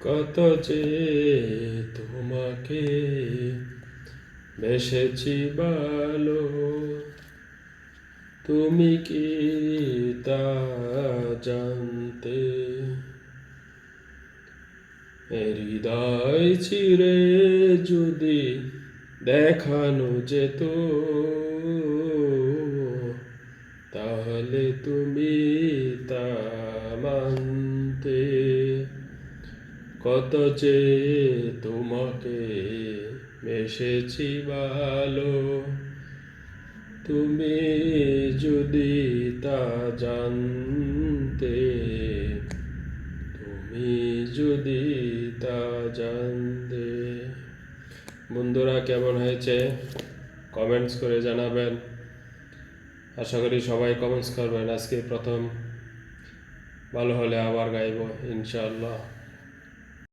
কত যে তোমাকে বেসেছি ভালো, তুমি কি তা জানতে? হৃদয় চিরে যদি দেখানো যেত, তাহলে তুমি তা মানতে। কত যে তোমাকে বেসেছি ভালো, তুমি যদি তা জানতে, তুমি যদি তা জানতে। বন্ধুরা, কেমন হয়েছে কমেন্টস করে জানাবেন। আশা করি সবাই কমেন্টস করবেন। আজকে প্রথম, ভালো হলে আবার গাইব ইনশাআল্লাহ।